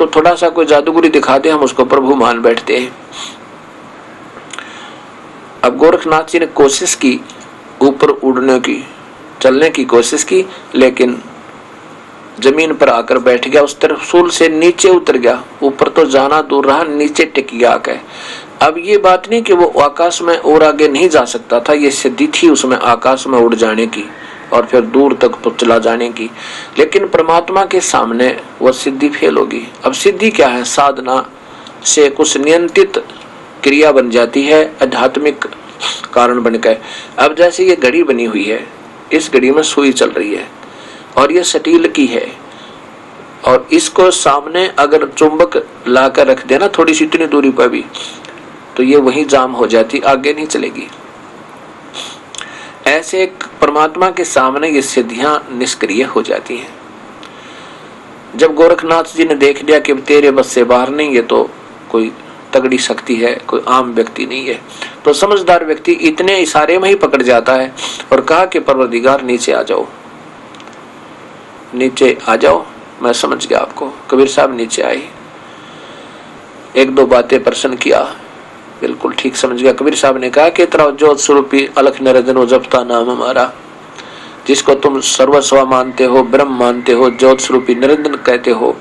उसको थोड़ा सा कोई जादूगरी दिखा दे, हम उसको प्रभु मान बैठते हैं। अब गोरखनाथ जी ने कोशिश की ऊपर उड़ने की, चलने की कोशिश की, लेकिन जमीन पर आकर बैठ गया, उस त्रिशूल से नीचे उतर गया। ऊपर तो जाना दूर रहा, नीचे टिक गया आकर। अब ये बात नहीं कि वो आकाश में और आगे नहीं जा सकता था, ये सिद्धि थी उसमें आकाश में उड़ जाने की और फिर दूर तक चला जाने की, लेकिन परमात्मा के सामने वो सिद्धि फेल होगी। अब सिद्धि क्या है? साधना से कुछ नियंत्रित क्रिया बन जाती है, आध्यात्मिक कारण बनकर। अब जैसे ये घड़ी बनी हुई है, इस घड़ी में सुई चल रही है और ये स्टील की है, और इसको सामने अगर चुंबक लाकर रख देना थोड़ी सी इतनी दूरी पर भी, तो ये वहीं जाम हो जाती, आगे नहीं चलेगी। ऐसे परमात्मा के सामने ये सिद्धियां निष्क्रिय हो जाती हैं। जब गोरखनाथ जी ने देख लिया कि तेरे बस से बाहर नहीं, ये तो कोई तगड़ी शक्ति है, कोई आम व्यक्ति नहीं है, तो समझदार व्यक्ति इतने इशारे में ही पकड़ जाता है और कहा कि परवरदिगार नीचे आ जाओ, नीचे आ जाओ, मैं समझ गया आपको। कबीर साहब नीचे आए, एक दो बातें प्रश्न किया, बिल्कुल ठीक समझ गया। कबीर साहब ने कहा कि तेरा ज्योत स्वरूपी अलख निरंजन जपता नाम हमारा, जिसको तुम सर्वस्व मानते हो, ब्रह्म मानते हो, ज्योत स्वरूपी निरंजन कहते हो,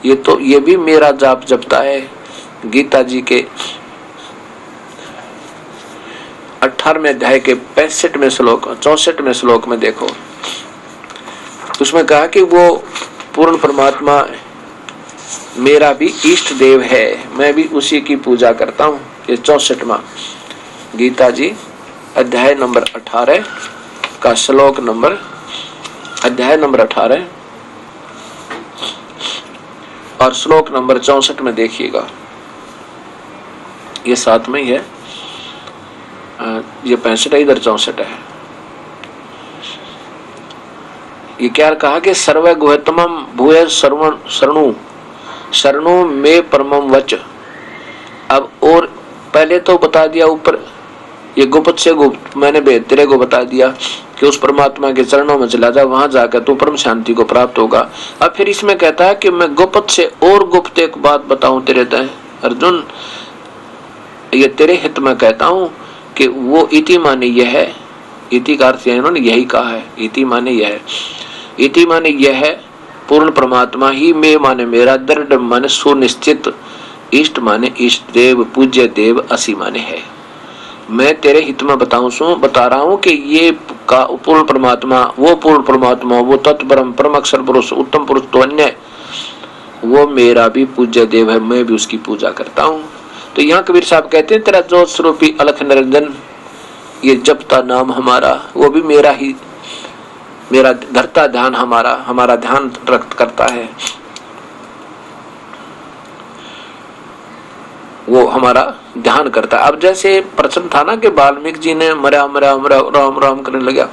ये भी मेरा जाप जपता है। गीता जी के 18वें अध्याय के 65वें श्लोक 64वें श्लोक में देखो, उसमें कहा कि वो पूर्ण परमात्मा मेरा भी इष्ट देव है, मैं भी उसी की पूजा करता हूँ। ये 64वां गीता जी अध्याय नंबर 18 का श्लोक नंबर, अध्याय नंबर 18 और श्लोक नंबर 64 में देखिएगा। ये साथ में ही है, ये 65 है, इधर 64 है। ये क्या कहा कि सर्व गुहतमम भूय शरणु शरणु में परमम वच। अब और पहले तो बता दिया ऊपर, ये गुप्त से गुप्त मैंने तेरे को बता दिया कि उस परमात्मा के चरणों में चला जा, वहां जाकर तू परम शांति को प्राप्त होगा। अब फिर इसमें कहता है कि मैं गुप्त से और गुप्त एक बात बताऊं तेरे तय अर्जुन, ये तेरे हित में कहता हूं कि वो इति माने यह है, इति का अर्थ इन्होंने यही कहा है, इति माने यह है, इति माने यह है पूर्ण परमात्मा ही, मैं माने मेरा, दृढ़ माने सुनिश्चित, इष्ट माने इष्ट देव, पूज्य देव, असी माने है। मैं तेरे हित में बता रहा हूं कि ये का पूर्ण परमात्मा, वो पूर्ण परमात्मा, वो तत्परम परम अक्षर पुरुष उत्तम पुरुष तो अन्य, वो मेरा भी पूज्य देव है, मैं भी उसकी पूजा करता हूं। तो यहाँ कबीर साहब कहते हैं तेरा ज्योत स्वरूपी अलख निरंजन ये जपता नाम हमारा, वो भी मेरा ही, मेरा धरता ध्यान, हमारा ध्यान रक्त करता है, वो हमारा ध्यान करता है। अब जैसे प्रश्न था ना कि वाल्मीकि जी ने मरा मरा मरा राम राम करने लगा।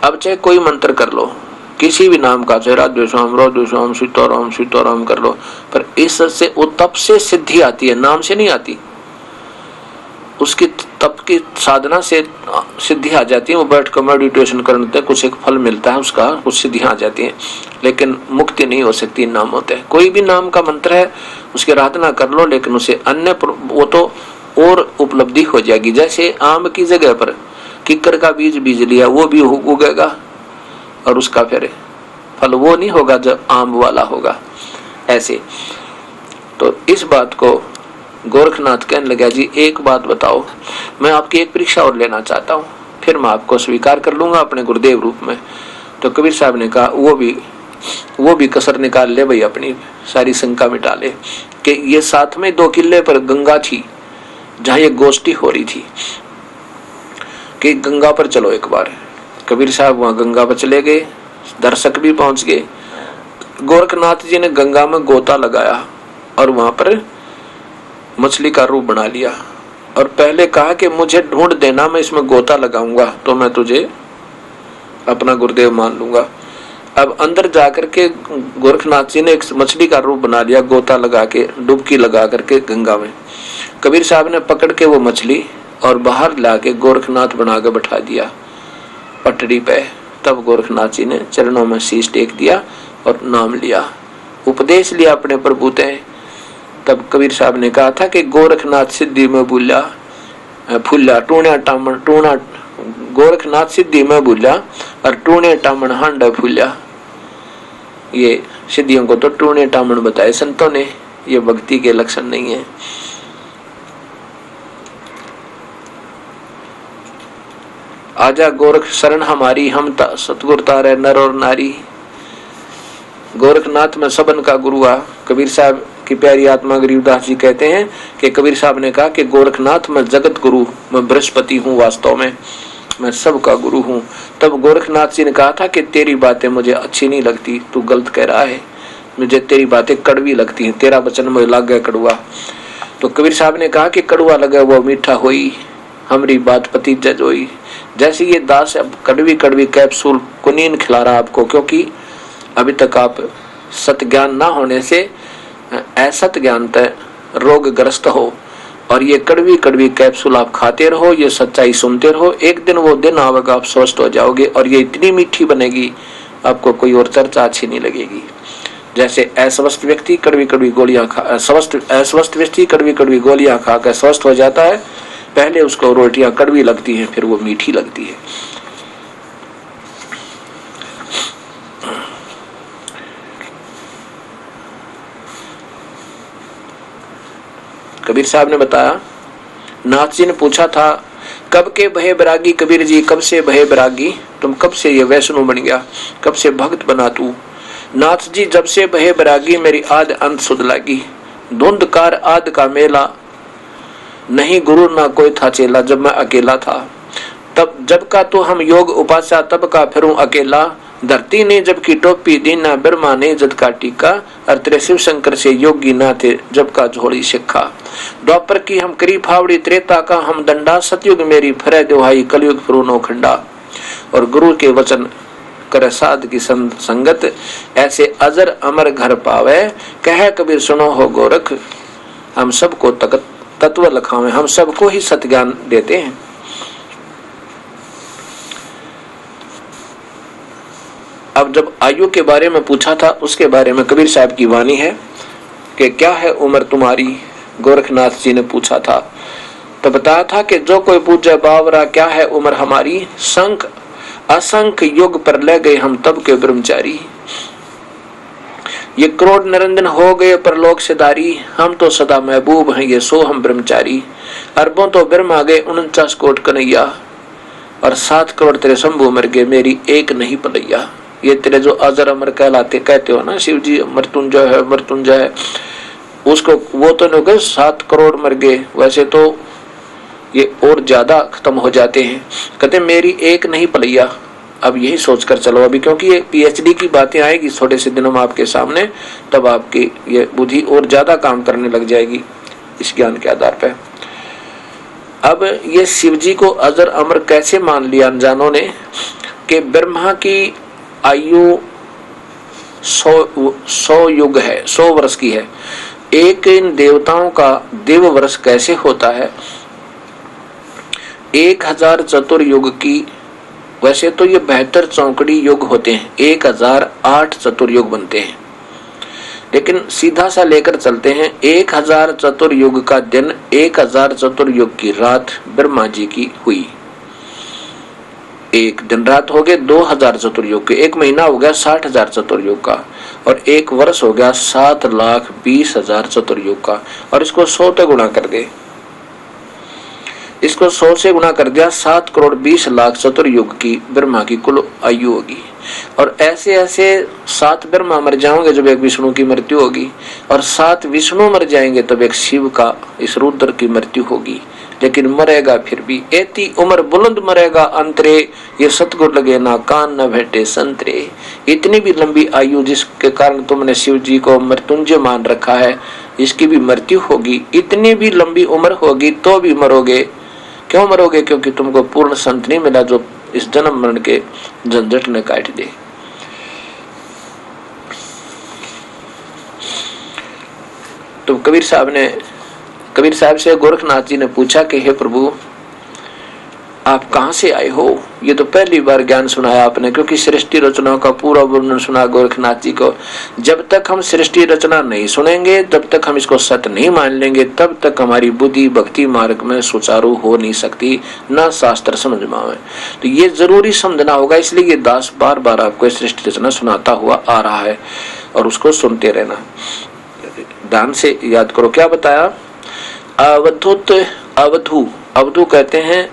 अब चाहे कोई मंत्र कर लो, किसी भी नाम का, चाहे राधेश्याम सीताराम कर लो, पर इससे वो तप से सिद्धि आती है, नाम से नहीं आती। उसकी तप की साधना से सिद्धि आ जाती है, वो बैठ कर मेडिटेशन करने से कुछ एक फल मिलता है उसका, कुछ सिद्धियां आ जाती हैं, लेकिन मुक्ति नहीं हो सकती नाम होते हैं। कोई भी नाम का मंत्र है उसकी आराधना कर लो, लेकिन उसे अन्य वो तो और उपलब्धि हो जाएगी। जैसे आम की जगह पर किक्कर का बीज लिया, वो भी उगेगा और उसका फिर फल वो नहीं होगा जब आम वाला होगा। ऐसे तो इस बात को गोरखनाथ कहने लगा, जी एक बात बताओ, मैं आपकी एक परीक्षा और लेना चाहता हूँ, फिर मैं आपको स्वीकार कर लूंगा अपने गुरुदेव रूप में। तो कबीर साहब ने कहा वो भी कसर निकाल ले भाई, अपनी सारी शंका मिटा ले कि ये साथ में 2 किले पर गंगा थी जहाँ ये गोष्ठी हो रही थी, कि गंगा पर चलो एक बार। कबीर साहब वहां गंगा पर चले गए, दर्शक भी पहुंच गए। गोरखनाथ जी ने गंगा में गोता लगाया और वहां पर मछली का रूप बना लिया और पहले कहा कि मुझे ढूंढ देना, मैं इसमें गोता लगाऊंगा तो मैं तुझे अपना गुरुदेव मान लूंगा। अब अंदर जाकर के गोरखनाथ जी ने एक मछली का रूप बना लिया, गोता लगा के, डुबकी लगा करके गंगा में। कबीर साहब ने पकड़ के वो मछली और बाहर लाके गोरखनाथ बना के बैठा दिया पटड़ी पे। तब गोरखनाथ जी ने चरणों में शीश टेक दिया और नाम लिया, उपदेश लिया अपने प्रभु ते तब कबीर साहब ने कहा था कि गोरखनाथ सिद्धि में भूला फूला टूणा टामन टूणा, गोरखनाथ सिद्धि में भूला और टूणे टामन हांडा फूला। ये सिद्धियों को तो टूणे टामन बताए संतों ने, ये भक्ति के लक्षण नहीं है। आजा गोरख शरण हमारी, हम सतगुर तारे नर और नारी। गोरखनाथ में सबन का गुरु आ। कबीर साहब की प्यारी आत्मा गरीबदास जी कहते हैं कि कबीर साहब ने कहा कि गोरखनाथ में जगत गुरु, मैं बृहस्पति हूँ, वास्तव में मैं सबका गुरु हूँ। तब गोरखनाथ जी ने कहा था कि तेरी बातें मुझे अच्छी नहीं लगती, तू गलत कह रहा है, मुझे तेरी बातें कड़वी लगती हैं, तेरा वचन मुझे लग गया कड़वा। तो कबीर साहब ने कहा कि कड़वा लगे वो मीठा होई, हमारी बात पति जज होई। जैसे ये दास अब कड़वी कड़वी कैप्सूल कुनीन खिला रहा आपको, क्योंकि अभी तक आप सत्य ज्ञान ना होने से असत ज्ञान तक रोगग्रस्त हो, और ये कड़वी कड़वी कैप्सूल आप खाते रहो, ये सच्चाई सुनते रहो, एक दिन वो दिन आवेगा आप स्वस्थ हो जाओगे, और ये इतनी मीठी बनेगी आपको कोई और चर्चा अच्छी नहीं लगेगी। जैसे अस्वस्थ व्यक्ति कड़वी कड़वी गोलियां खा अस्वस्थ व्यक्ति कड़वी कड़वी गोलियां खा कर स्वस्थ हो जाता है, पहले उसको रोटियां कड़वी लगती हैं, फिर वो मीठी लगती है। कबीर साहब ने बताया, नाथ जी ने पूछा था कब के भय बैरागी, कबीर जी कब से भय बैरागी, तुम कब से ये वैष्णव बन गया, कब से भक्त बना तू। नाथ जी जब से भय बैरागी, मेरी आद अंत सुध लागी। धुंधकार आद का मेला, नहीं गुरु ना कोई था चेला, जब मैं अकेला था। तब जब का तो हम योग उपासा, तब का फिरूं अकेला। धरती ने जब की टोपी दीना, ब्रह्मा ने जद का टीका, और तेरे शिव शंकर से योगी ना थे, जब का झोली सिक्खा। द्वापर की हम करी फावड़ी, त्रेता का हम दंडा, सतयुग मेरी फरे दोहाई, कलयुग फिरू नो खंडा। और गुरु के वचन कर साध की संगत, ऐसे अजर अमर घर पावे। कह कबीर सुनो हो गोरख, हम सबको तत्व लखावे, हम सबको ही सत्य ज्ञान देते हैं। अब जब आयु के बारे में पूछा था, उसके बारे में कबीर साहब की वाणी है कि क्या है उम्र तुम्हारी, गोरखनाथ जी ने पूछा था। तो बताया था कि जो कोई पूछे बावरा क्या है उम्र हमारी, संख असंख्य युग पर ले गए हम तब के ब्रह्मचारी। ये करोड़ निरंजन हो गए परलोक से दारी, हम तो सदा महबूब हैं ये सो हम ब्रह्मचारी। अरबों तो ब्रह्म आ गए 49 कोट कन्हैया, और 7 करोड़ तेरे शंभू मर गए, मेरी एक नहीं पलैया। ये तेरे जो अजर अमर कहते हो ना शिव जी, मृत्युंजय है मृत्युंजय है, उसको वो तो नहीं गए 7 करोड़ मर गए, वैसे तो ये और ज्यादा खत्म हो जाते हैं। कहते मेरी एक नहीं पलैया। अब यही सोचकर चलो अभी, क्योंकि ये पीएचडी की बातें आएगी थोड़े से दिनों में आपके सामने, तब आपकी ये बुद्धि और ज्यादा काम करने लग जाएगी इस ज्ञान के आधार पर। अब ये शिव जी को अजर अमर कैसे मान लिया अनजानों ने, कि ब्रह्मा की आयु 100 युग है, 100 वर्ष की है। एक इन देवताओं का देव वर्ष कैसे होता है, 1000 चतुर्युग की। वैसे तो ये 72 चौकड़ी युग होते हैं, 1008 चतुर्युग बनते हैं, लेकिन सीधा सा लेकर चलते हैं। 1000 चतुर्युग का दिन, 1000 चतुर्युग की रात ब्रह्मा जी की हुई। एक दिन रात हो गए 2000 चतुर्युग के, एक महीना हो गया 60,000 चतुर्युग का, और एक वर्ष हो गया 7,20,000 चतुर्युग का। और इसको 100 से गुणा कर दे, इसको 100 से गुणा कर दिया, 7 करोड़ 20 लाख चतुर्युग की ब्रह्मा की कुल आयु होगी। और ऐसे ऐसे 7 ब्रह्मा मर जाओगे जब एक विष्णु की मृत्यु होगी, और 7 विष्णु मर जाएंगे तब एक शिव का इस रुद्र की मृत्यु होगी। लेकिन मरेगा फिर भी, एती उम्र बुलंद मरेगा अंतरे, ये सतगुर लगे ना कान न भेटे संतरे। इतनी भी लंबी आयु जिसके कारण तुमने शिव जी को मृत्युंजय मान रखा है, इसकी भी मृत्यु होगी। इतनी भी लंबी उम्र होगी तो भी मरोगे। क्यों मरोगे? क्योंकि तुमको पूर्ण संत नहीं मिला जो इस जन्म मरण के झंझट ने काट दे। तो कबीर साहब से गोरखनाथ जी ने पूछा कि हे प्रभु, आप कहाँ से आए हो? ये तो पहली बार ज्ञान सुनाया आपने, क्योंकि सृष्टि रचना का पूरा वर्णन सुना गोरखनाथ जी को। जब तक हम सृष्टि रचना नहीं सुनेंगे, तब तक हम इसको सत्य नहीं मान लेंगे, तब तक हमारी बुद्धि भक्ति मार्ग में सुचारू हो नहीं सकती, न शास्त्र समझ में आवे। तो ये जरूरी समझना होगा, इसलिए ये दास बार बार आपको सृष्टि रचना सुनाता हुआ आ रहा है, और उसको सुनते रहना। ध्यान से याद करो क्या बताया। अवधूत, अवधू कहते हैं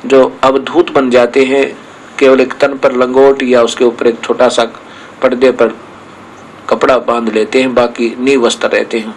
जो अवधूत बन जाते हैं, केवल एक तन पर लंगोट या उसके ऊपर एक छोटा सा पर्दे पर कपड़ा बांध लेते हैं, बाकी निवस्त्र रहते हैं।